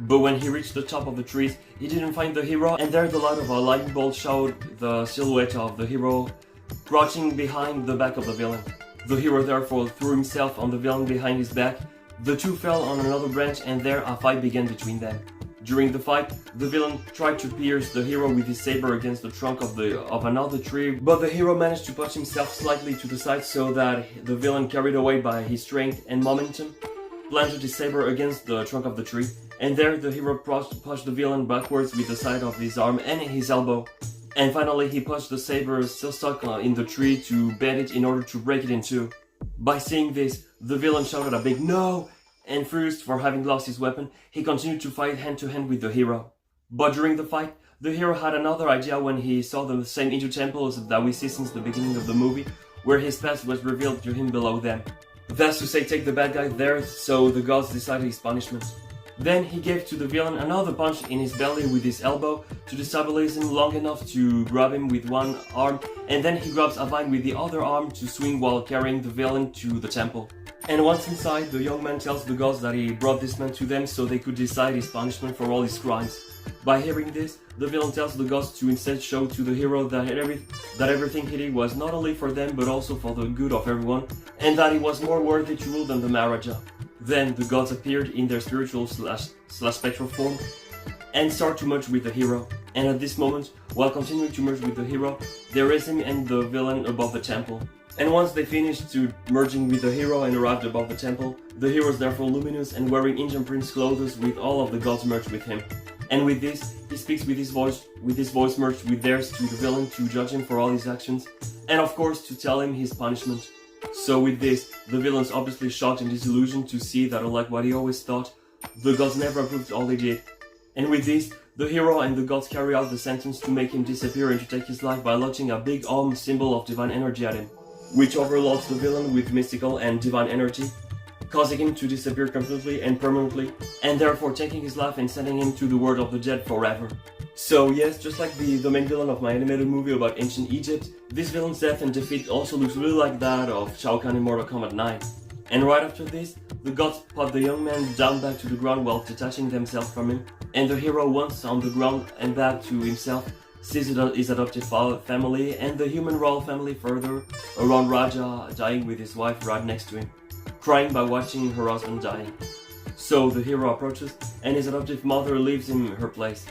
But when he reached the top of the trees, he didn't find the hero, and there the light of a lightning bolt showed the silhouette of the hero crouching behind the back of the villain. The hero therefore threw himself on the villain behind his back. The two fell on another branch, and there a fight began between them. During the fight, the villain tried to pierce the hero with his saber against the trunk of another tree, but the hero managed to push himself slightly to the side so that the villain, carried away by his strength and momentum, planted his saber against the trunk of the tree, and there the hero pushed the villain backwards with the side of his arm and his elbow. And finally he pushed the saber still stuck in the tree to bend it in order to break it in two. By seeing this, the villain shouted a big "No!" and furious for having lost his weapon, he continued to fight hand to hand with the hero. But during the fight, the hero had another idea when he saw the same Hindu temples that we see since the beginning of the movie, where his past was revealed to him below them. That's to say, take the bad guy there, so the gods decided his punishment. Then he gave to the villain another punch in his belly with his elbow to destabilize him long enough to grab him with one arm, and then he grabs a vine with the other arm to swing while carrying the villain to the temple. And once inside, the young man tells the gods that he brought this man to them so they could decide his punishment for all his crimes. By hearing this, the villain tells the gods to instead show to the hero that everything he did was not only for them but also for the good of everyone, and that he was more worthy to rule than the Maharaja. Then the gods appeared in their spiritual slash spectral form and start to merge with the hero. And at this moment, while continuing to merge with the hero, they raise him and the villain above the temple. And once they finished to merging with the hero and arrived above the temple, the hero is therefore luminous and wearing Indian prince clothes with all of the gods merged with him. And with this, he speaks with his voice merged with theirs to the villain to judge him for all his actions, and of course to tell him his punishment. So with this, the villain's obviously shocked and disillusioned to see that, unlike what he always thought, the gods never approved all he did. And with this, the hero and the gods carry out the sentence to make him disappear and to take his life by launching a big Om symbol of divine energy at him, which overloads the villain with mystical and divine energy, causing him to disappear completely and permanently, and therefore taking his life and sending him to the world of the dead forever. So yes, just like the main villain of my animated movie about ancient Egypt, this villain's death and defeat also looks really like that of Shao Kahn in Mortal Kombat 9. And right after this, the gods pot the young man down back to the ground while detaching themselves from him, and the hero, once on the ground and back to himself, sees his adopted family and the human royal family further around Raja dying with his wife right next to him, crying by watching her husband dying. So the hero approaches and his adoptive mother leaves him her place.